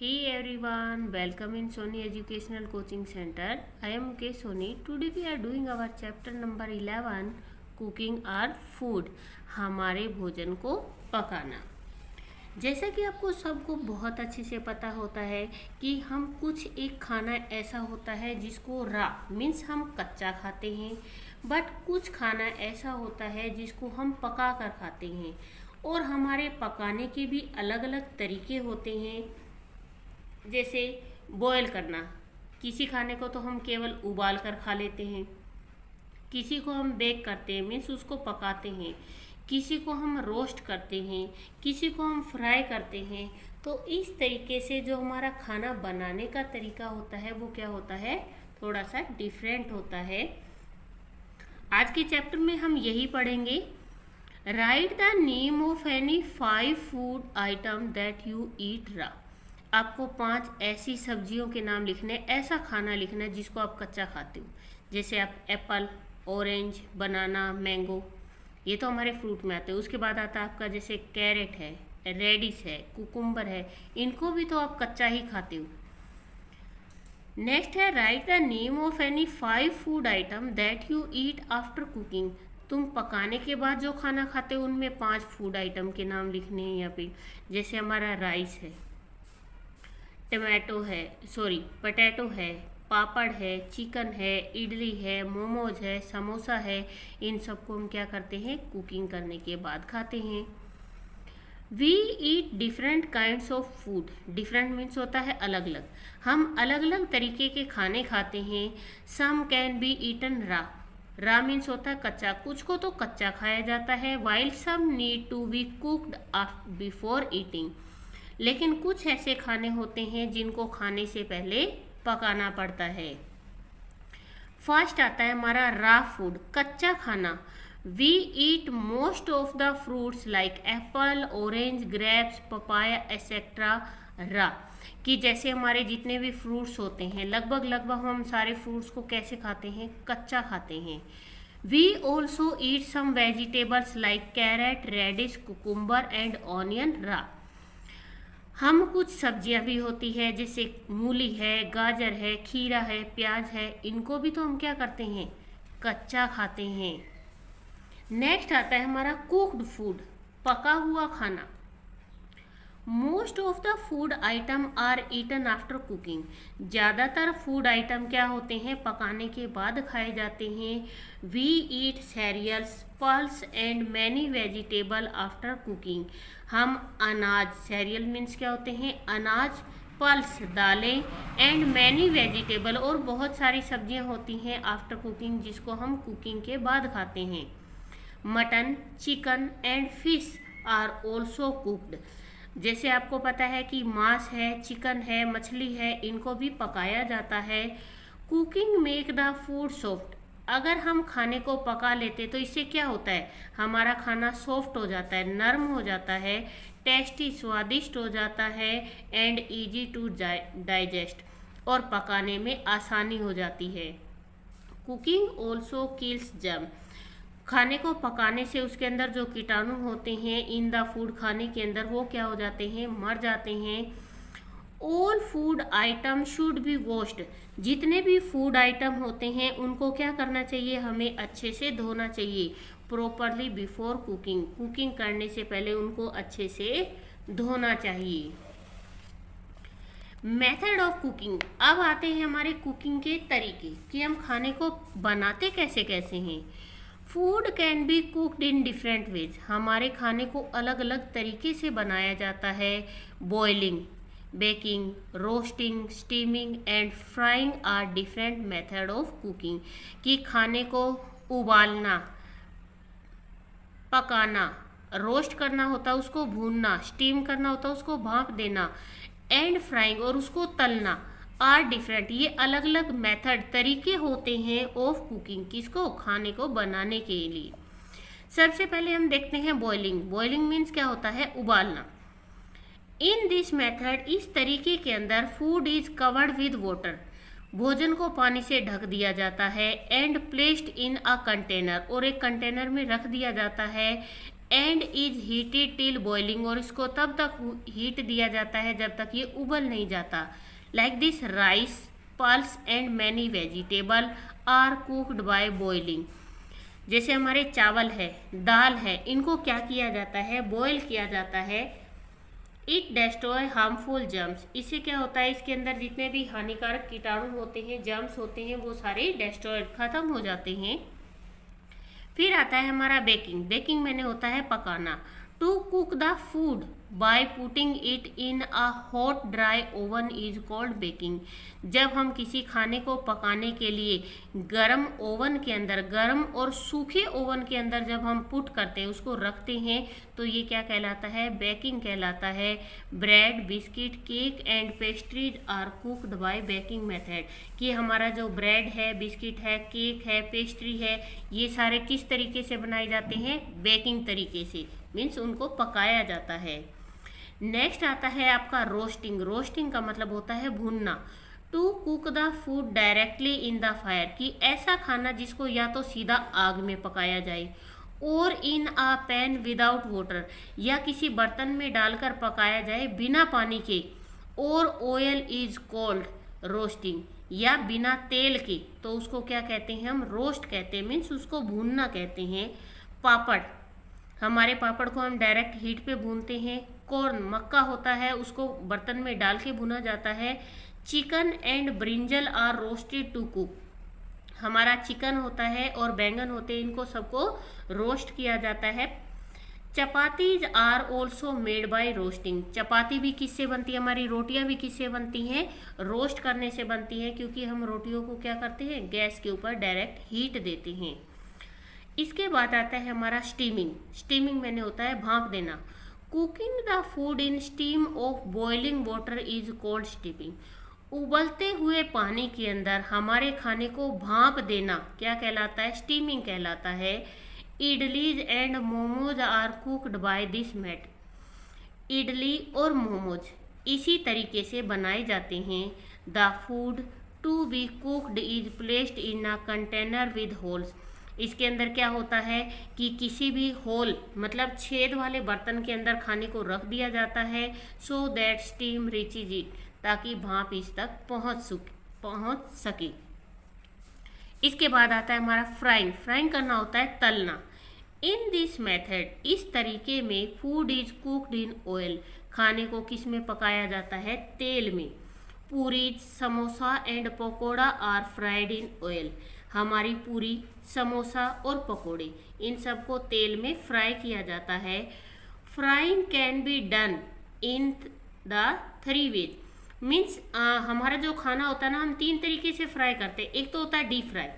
Hey everyone, welcome in Sony Educational Coaching Center. I am Mukesh Soni. Today we are doing our chapter number 11, Cooking our Food. हमारे भोजन को पकाना। जैसा कि आपको सबको बहुत अच्छे से पता होता है कि हम कुछ एक खाना ऐसा होता है जिसको रा मीन्स हम कच्चा खाते हैं, बट कुछ खाना ऐसा होता है जिसको हम पका कर खाते हैं और हमारे पकाने के भी अलग अलग तरीके होते हैं। जैसे बॉयल करना, किसी खाने को तो हम केवल उबाल कर खा लेते हैं, किसी को हम बेक करते हैं मीन्स उसको पकाते हैं, किसी को हम रोस्ट करते हैं, किसी को हम फ्राई करते हैं। तो इस तरीके से जो हमारा खाना बनाने का तरीका होता है वो क्या होता है, थोड़ा सा डिफरेंट होता है। आज के चैप्टर में हम यही पढ़ेंगे। Right the name of any 5 food item that you eat रा। आपको 5 ऐसी सब्जियों के नाम लिखने, ऐसा खाना लिखना है जिसको आप कच्चा खाते हो। जैसे आप एप्पल, ऑरेंज, बनाना, मैंगो, ये तो हमारे फ्रूट में आते हैं। उसके बाद आता है आपका जैसे कैरेट है, रेडिश है, कुकुम्बर है, इनको भी तो आप कच्चा ही खाते हो। नेक्स्ट है write the name of any 5 food item that you eat after cooking. तुम पकाने के बाद जो खाना खाते हो उनमें 5 फूड आइटम के नाम लिखने हैं यहाँ पे। जैसे हमारा राइस है, पोटैटो है, पापड़ है, चिकन है, इडली है, मोमोज है, समोसा है। इन सबको हम क्या करते हैं, कुकिंग करने के बाद खाते हैं। We eat different kinds of food. Different means होता है अलग अलग। हम अलग अलग तरीके के खाने खाते हैं। सम कैन बी ईटन रा। रा मीन्स होता है कच्चा, कुछ को तो कच्चा खाया जाता है। While some need to be cooked before eating. लेकिन कुछ ऐसे खाने होते हैं जिनको खाने से पहले पकाना पड़ता है। फर्स्ट आता है हमारा रा फूड, कच्चा खाना। We eat most of the fruits like apple, orange, grapes, papaya etcetera raw. कि जैसे हमारे जितने भी फ्रूट्स होते हैं लगभग हम सारे फ्रूट्स को कैसे खाते हैं, कच्चा खाते हैं। We also eat some vegetables like carrot, radish, cucumber and onion raw. हम कुछ सब्जियां भी होती है जैसे मूली है, गाजर है, खीरा है, प्याज है, इनको भी तो हम क्या करते हैं, कच्चा खाते हैं। नेक्स्ट आता है हमारा कुक्ड फूड, पका हुआ खाना। Most of the food item are eaten after cooking. ज़्यादातर फूड आइटम क्या होते हैं, पकाने के बाद खाए जाते हैं। We eat cereals, pulse and many vegetable after cooking. हम अनाज, सीरियल मीन्स क्या होते हैं, अनाज, पल्स दालें, एंड मैनी वेजिटेबल और बहुत सारी सब्जियां होती हैं आफ्टर कुकिंग जिसको हम कुकिंग के बाद खाते हैं। Mutton, chicken and fish are also cooked. जैसे आपको पता है कि मांस है, चिकन है, मछली है, इनको भी पकाया जाता है। Cooking make the food soft. अगर हम खाने को पका लेते तो इससे क्या होता है, हमारा खाना सॉफ्ट हो जाता है, नरम हो जाता है, टेस्टी स्वादिष्ट हो जाता है, एंड इजी टू डाइजेस्ट, और पकाने में आसानी हो जाती है। Cooking also kills germ. खाने को पकाने से उसके अंदर जो कीटाणु होते हैं इन द फूड, खाने के अंदर, वो क्या हो जाते हैं, मर जाते हैं। All food item should be washed. जितने भी फूड आइटम होते हैं उनको क्या करना चाहिए, हमें अच्छे से धोना चाहिए प्रॉपरली बिफोर कुकिंग। कुकिंग करने से पहले उनको अच्छे से धोना चाहिए। Method of cooking. अब आते हैं हमारे कुकिंग के तरीके कि हम खाने को बनाते कैसे कैसे हैं। Food can be cooked in different ways. हमारे खाने को अलग अलग तरीके से बनाया जाता है। Boiling, baking, roasting, steaming and frying are different method of cooking. कि खाने को उबालना, पकाना, रोस्ट करना होता है, उसको भूनना, स्टीम करना होता है, उसको भाप देना, एंड फ्राइंग और उसको तलना आर डिफरेंट। ये अलग अलग मेथड, तरीके होते हैं ऑफ कुकिंग, किसको, खाने को बनाने के लिए। सबसे पहले हम देखते हैं बॉइलिंग। बॉइलिंग मीन्स क्या होता है, उबालना। इन दिस मेथड, इस तरीके के अंदर, food is covered with water. भोजन को पानी से ढक दिया जाता है। And placed in a container, और एक कंटेनर में रख दिया जाता है। And is heated till boiling, और इसको तब तक हीट दिया जाता है जब तक ये उबल नहीं जाता। Like this rice, pulse and many vegetable are cooked by boiling. जैसे हमारे चावल है, दाल है, इनको क्या किया जाता है, बॉयल किया जाता है। इट डेस्ट्रॉय हार्मफुल जर्म्स, इससे क्या होता है, इसके अंदर जितने भी हानिकारक कीटाणु होते हैं, जर्म्स होते हैं, वो सारे डेस्ट्रॉय खत्म हो जाते हैं। फिर आता है हमारा बेकिंग। बेकिंग मैंने होता है पकाना। To cook the food by putting it in a hot dry oven is called baking. जब हम किसी खाने को पकाने के लिए गर्म ओवन के अंदर, गर्म और सूखे ओवन के अंदर जब हम पुट करते हैं, उसको रखते हैं, तो ये क्या कहलाता है, बेकिंग कहलाता है। Bread, biscuit, cake and pastries are cooked by baking method, कि हमारा जो ब्रेड है, बिस्किट है, केक है, पेस्ट्री है, ये सारे किस तरीके से बनाए जाते हैं, बेकिंग तरीके से, मीन्स उनको पकाया जाता है। नेक्स्ट आता है आपका रोस्टिंग। रोस्टिंग का मतलब होता है भूनना। To cook the food directly in the fire, कि ऐसा खाना जिसको या तो सीधा आग में पकाया जाए, और इन अ पैन विदाउट वाटर, या किसी बर्तन में डालकर पकाया जाए बिना पानी के, और ऑयल इज कॉल्ड रोस्टिंग, या बिना तेल के, तो उसको क्या कहते हैं, हम रोस्ट कहते हैं, मीन्स उसको भूनना कहते हैं। पापड़, हमारे पापड़ को हम डायरेक्ट हीट पे भूनते हैं। कॉर्न, मक्का होता है, उसको बर्तन में डाल के भुना जाता है। Chicken and brinjal are roasted to cook, हमारा चिकन होता है और बैंगन होते हैं, इनको सबको रोस्ट किया जाता है। Chapatis are also made by roasting, chapati भी किससे बनती है, हमारी रोटियां भी किससे बनती हैं, रोस्ट करने से बनती हैं, क्योंकि हम रोटियों को क्या करते हैं, गैस के ऊपर डायरेक्ट हीट देते हैं। इसके बाद आता है हमारा स्टीमिंग। स्टीमिंग मैंने होता है भाप देना। Cooking the food in steam of boiling water is called steaming, उबलते हुए पानी के अंदर हमारे खाने को भाप देना क्या कहलाता है, स्टीमिंग कहलाता है। Idlis and momos are cooked by this method, idli और मोमोज इसी तरीके से बनाए जाते हैं। The food to be cooked is placed in a container with holes, इसके अंदर क्या होता है कि किसी भी होल मतलब छेद वाले बर्तन के अंदर खाने को रख दिया जाता है, so that steam reaches it, ताकि भाप इस तक पहुंच सके। इसके बाद आता है हमारा फ्राइंग। फ्राइंग करना होता है तलना। इन दिस मेथड, इस तरीके में food is cooked in oil, खाने को किस में पकाया जाता है, तेल में। Puri, samosa and pakora are fried in oil, हमारी पूरी, समोसा और पकोड़े इन सबको तेल में फ्राई किया जाता है। Frying can be done in the 3 ways, means हमारा जो खाना होता है ना, हम 3 तरीके से फ्राई करते हैं। एक तो होता है deep fry.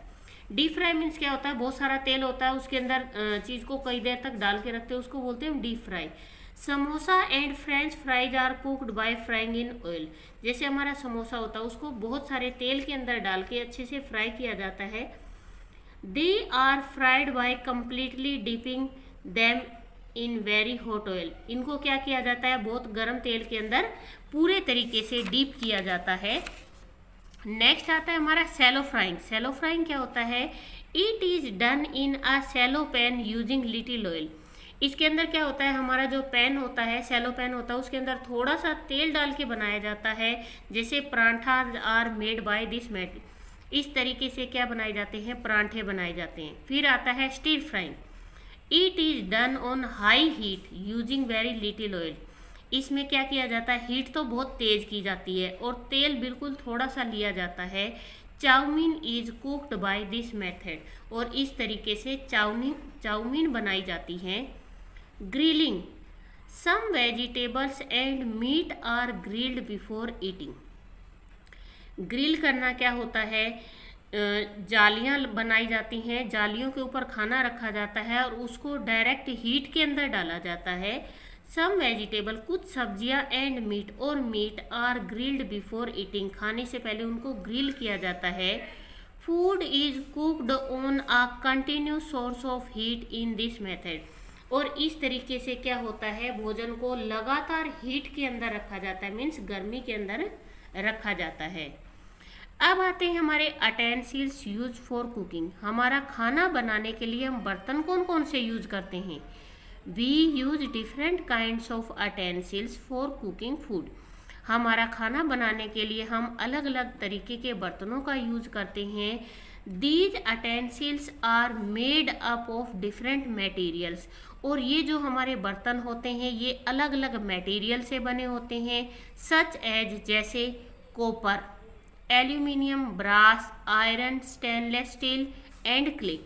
Deep fry means क्या होता है, बहुत सारा तेल होता है, उसके अंदर चीज़ को कई देर तक डाल के रखते हैं, उसको बोलते हैं deep fry. Samosa and french fries are cooked by frying in oil, जैसे हमारा समोसा होता है, उसको बहुत सारे तेल के अंदर डाल के अच्छे से फ्राई किया जाता है। They are fried by completely dipping them in very hot oil, इनको क्या किया जाता है, बहुत गर्म तेल के अंदर पूरे तरीके से डीप किया जाता है। नेक्स्ट आता है हमारा सैलो फ्राइंग। सैलो फ्राइंग क्या होता है, it is done in a shallow pan using little oil, इसके अंदर क्या होता है, हमारा जो पैन होता है, सैलो पैन होता है, उसके अंदर थोड़ा सा तेल डाल के बनाया जाता है। जैसे paratha are made by this method, इस तरीके से क्या बनाए जाते हैं, परांठे बनाए जाते हैं। फिर आता है stir frying. It is done on high heat using very little oil, इसमें क्या किया जाता है, हीट तो बहुत तेज की जाती है और तेल बिल्कुल थोड़ा सा लिया जाता है। Chowmein is cooked by this method, और इस तरीके से चाउमीन बनाई जाती हैं। Grilling, some vegetables and meat are grilled before eating, grill करना क्या होता है, जालियाँ बनाई जाती हैं, जालियों के ऊपर खाना रखा जाता है और उसको डायरेक्ट हीट के अंदर डाला जाता है। सम वेजिटेबल, कुछ सब्जियां एंड मीट, और meat are grilled before eating, खाने से पहले उनको ग्रिल किया जाता है। Food is cooked on a continuous source of heat in this method, और इस तरीके से क्या होता है, भोजन को लगातार हीट के अंदर रखा जाता है, मीन्स गर्मी के अंदर रखा जाता है। अब आते हैं हमारे अटेंसिल्स यूज फॉर कुकिंग, हमारा खाना बनाने के लिए हम बर्तन कौन कौन से यूज करते हैं। We use different kinds of utensils for cooking food. हमारा खाना बनाने के लिए हम अलग अलग तरीके के बर्तनों का यूज करते हैं। These utensils are made up of different materials. और ये जो हमारे बर्तन होते हैं ये अलग अलग मटेरियल से बने होते हैं, सच एज जैसे copper, aluminium, brass, iron, stainless steel and clay.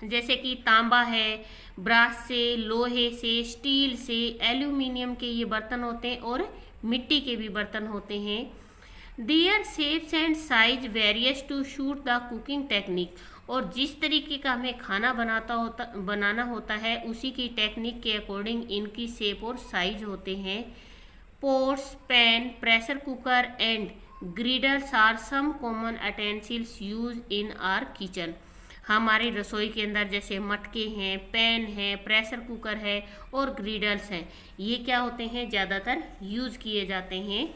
जैसे कि तांबा है, ब्रास से, लोहे से, स्टील से, एल्यूमिनियम के ये बर्तन होते हैं और मिट्टी के भी बर्तन होते हैं। Their shapes and size various to suit the cooking technique. और जिस तरीके का हमें खाना बनाना होता है उसी की टेक्निक के अकॉर्डिंग इनकी शेप और साइज होते हैं। Pots, pans, pressure cooker and griddles are some common utensils use in our kitchen. हमारी रसोई के अंदर जैसे मटके हैं, पैन है, प्रेशर कुकर है और ग्रिडल्स हैं, ये क्या होते हैं, ज़्यादातर यूज किए जाते हैं।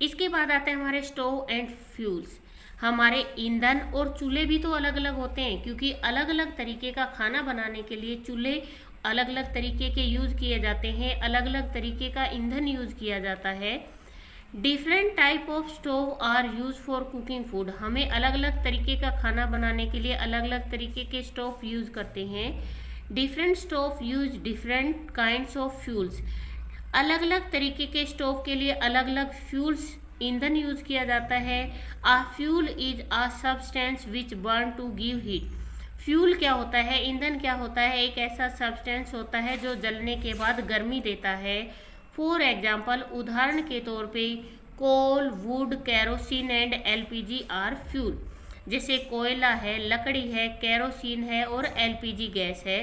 इसके बाद आते हैं हमारे स्टोव एंड फ्यूल्स। हमारे ईंधन और चूल्हे भी तो अलग अलग होते हैं, क्योंकि अलग अलग तरीके का खाना बनाने के लिए चूल्हे अलग अलग तरीके के यूज किए जाते हैं, अलग अलग तरीके का ईंधन यूज किया जाता है। Different type of stove are use for cooking food. हमें अलग अलग तरीके का खाना बनाने के लिए अलग अलग तरीके के स्टोव यूज करते हैं। Different stove use different kinds of fuels. अलग अलग तरीके के स्टोव के लिए अलग अलग फ्यूल्स ईंधन यूज किया जाता है। A fuel is a substance which burn to give heat. Fuel क्या होता है, ईंधन क्या होता है, एक ऐसा सब्सटेंस होता है जो जलने के बाद गर्मी देता है। फॉर एग्जाम्पल, उदाहरण के तौर पे coal, wood, kerosene and LPG are fuel. जैसे कोयला है, लकड़ी है, कैरोसिन है और एलपीजी गैस है।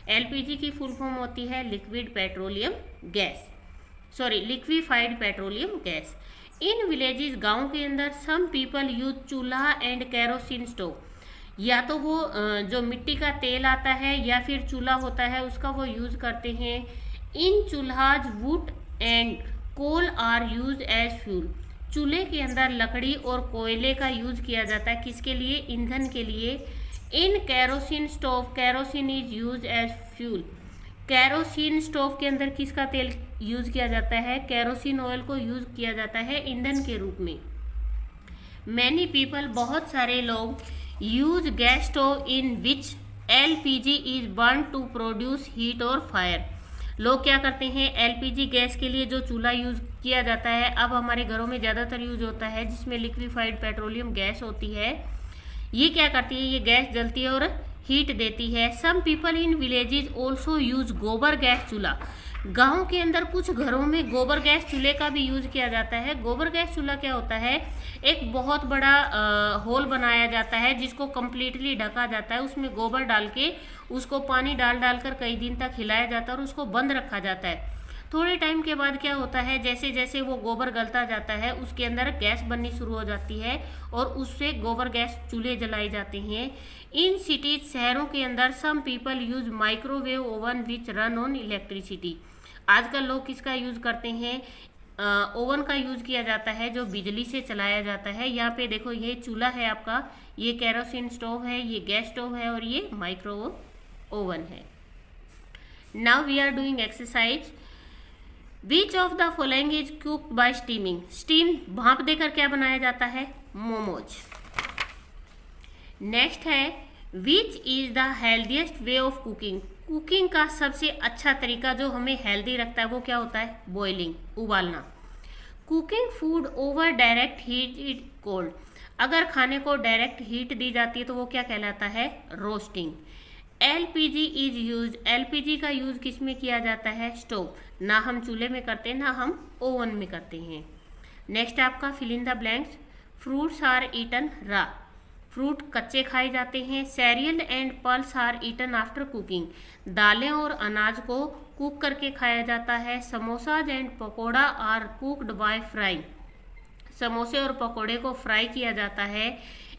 एलपीजी की फुल फॉर्म होती है liquid petroleum gas, liquefied petroleum gas. In villages, गांव के अंदर, some people use chulha and kerosene stove. या तो वो जो मिट्टी का तेल आता है या फिर चूल्हा होता है उसका वो यूज करते हैं। In chulhas wood and coal are use as fuel. चूल्हे के अंदर लकड़ी और कोयले का यूज किया जाता है, किसके लिए, ईंधन के लिए। In kerosene stove, kerosene is use as fuel. Kerosene stove के अंदर किसका तेल यूज किया जाता है, कैरोसिन ऑयल को यूज किया जाता है ईंधन के रूप में। मैनी पीपल, बहुत सारे लोग, use gas stove in which LPG is burn to produce heat और फायर। लोग क्या करते हैं, एलपीजी गैस के लिए जो चूल्हा यूज किया जाता है अब हमारे घरों में ज़्यादातर यूज होता है, जिसमें लिक्विफाइड पेट्रोलियम गैस होती है। ये क्या करती है, ये गैस जलती है और हीट देती है। Some people in villages also use गोबर गैस चूल्हा। गांव के अंदर कुछ घरों में गोबर गैस चूल्हे का भी यूज किया जाता है। गोबर गैस चूल्हा क्या होता है, एक बहुत बड़ा होल बनाया जाता है जिसको कम्प्लीटली ढका जाता है, उसमें गोबर डाल के उसको पानी डाल कर कई दिन तक हिलाया जाता है और उसको बंद रखा जाता है। थोड़े टाइम के बाद क्या होता है, जैसे जैसे वो गोबर गलता जाता है उसके अंदर गैस बननी शुरू हो जाती है और उससे गोबर गैस चूल्हे जलाए जाते हैं। इन सिटीज, शहरों के अंदर, some people use microwave oven which run on electricity. आजकल लोग किसका यूज करते हैं, ओवन का यूज किया जाता है जो बिजली से चलाया जाता है। यहाँ पे देखो, ये चूल्हा है आपका, ये कैरोसिन स्टोव है, ये गैस स्टोव है और ये माइक्रोवेव ओवन है। Now we are doing exercise. Which of the following is cooked by steaming. Steam, भाप देकर क्या बनाया जाता है, मोमोज। नेक्स्ट है, which is the healthiest way of cooking. Cooking का सबसे अच्छा तरीका जो हमें हेल्दी रखता है वो क्या होता है, बॉइलिंग, उबालना। Cooking food over direct heat it cold. अगर खाने को डायरेक्ट हीट दी जाती है तो वो क्या कहलाता है, roasting. LPG is use. LPG का यूज किस में किया जाता है, स्टोव। ना हम चूल्हे में करते हैं ना हम ओवन में करते हैं। नेक्स्ट आपका fill in the blanks. Fruits are eaten raw. Fruit कच्चे खाए जाते हैं। Cereal and pulse are eaten after cooking. दालें और अनाज को कुक करके खाया जाता है। Samosas and pakora are cooked by frying. समोसे और पकौड़े को फ्राई किया जाता है।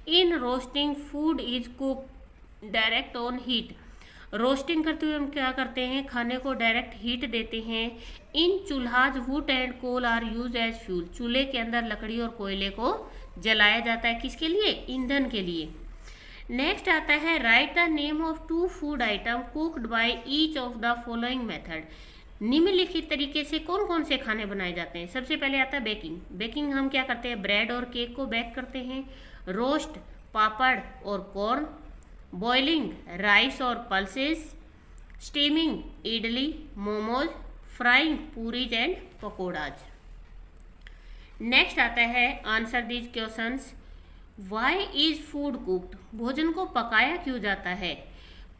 In roasting food is cook direct on heat. Roasting करते हुए हम क्या करते हैं, खाने को डायरेक्ट हीट देते हैं। In chulhas wood and coal are use as fuel. चूल्हे के अंदर लकड़ी और कोयले को जलाया जाता है, किसके लिए, ईंधन के लिए। नेक्स्ट आता है write the name of 2 food item cooked by each of the following method. निम्नलिखित तरीके से कौन कौन से खाने बनाए जाते हैं। सबसे पहले आता है बेकिंग। बेकिंग हम क्या करते हैं, ब्रेड और केक को बेक करते हैं। रोस्ट पापड़ और कॉर्न। बॉइलिंग राइस और pulses. Steaming idli momos. Frying puris and pakodas. Next आता है answer these questions. Why is food cooked, भोजन को पकाया क्यों जाता है।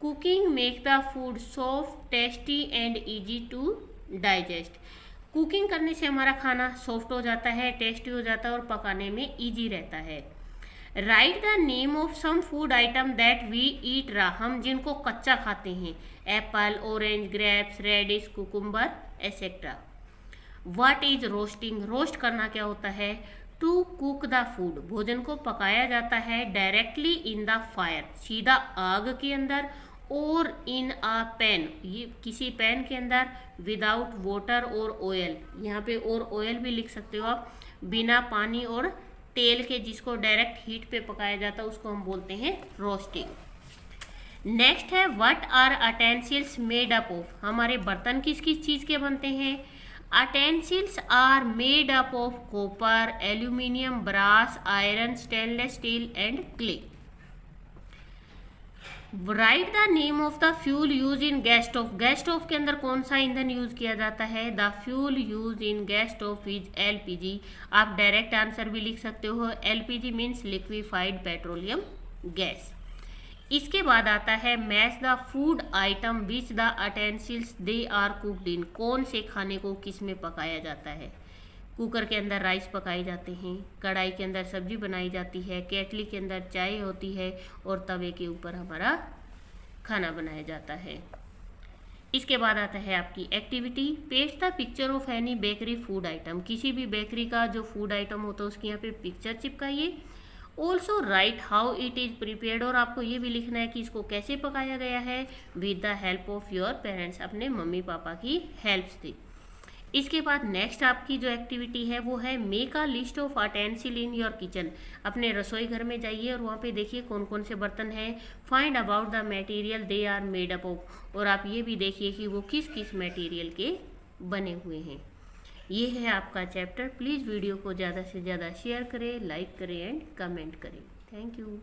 Cooking make the food soft tasty and easy to digest. Cooking करने से हमारा खाना सॉफ्ट हो जाता है, टेस्टी हो जाता है और पकाने में इजी रहता है। Write the name of some food item that we eat raw, हम जिनको कच्चा खाते हैं। Apple orange grapes radish cucumber etcetera. What is roasting, roast करना क्या होता है। टू कुक द फूड, भोजन को पकाया जाता है। डायरेक्टली इन द फायर, सीधा आग के अंदर। और इन अ पैन, ये किसी पैन के अंदर। विदाउट वाटर और ऑयल, यहाँ पे और ऑयल भी लिख सकते हो आप। बिना पानी और तेल के, जिसको डायरेक्ट हीट पे पकाया जाता है उसको हम बोलते हैं रोस्टिंग। नेक्स्ट है what are utensils made up of, हमारे बर्तन किस किस चीज़ के बनते हैं। Utensils are made up of copper, aluminium, brass, iron, stainless steel and clay. Write the name of the fuel used in gas stove. Gas stove के अंदर कौन सा ईंधन यूज किया जाता है। The fuel use in gas stove is LPG। आप direct answer भी लिख सकते हो, LPG means liquefied petroleum gas. इसके बाद आता है match the food item which the utensils they are cooked in, कौन से खाने को किस में पकाया जाता है। कुकर के अंदर राइस पकाए जाते हैं, कढ़ाई के अंदर सब्जी बनाई जाती है, केटली के अंदर चाय होती है और तवे के ऊपर हमारा खाना बनाया जाता है। इसके बाद आता है आपकी activity. Paste the picture of any bakery food item, किसी भी बेकरी का जो फूड आइटम होता है उसकी यहाँ पे पिक्चर चिपकाइए। Also write how it is prepared, और आपको ये भी लिखना है कि इसको कैसे पकाया गया है। With the help of your parents, अपने मम्मी पापा की हेल्प से। इसके बाद नेक्स्ट आपकी जो एक्टिविटी है वो है make a list of utensil in your kitchen. अपने रसोई घर में जाइए और वहाँ पे देखिए कौन कौन से बर्तन हैं। Find about the material they are made up of, और आप ये भी देखिए कि वो किस किस मटेरियल के बने हुए हैं। ये है आपका चैप्टर। प्लीज़ वीडियो को ज़्यादा से ज़्यादा शेयर करें, लाइक करें एंड कमेंट करें। Thank you.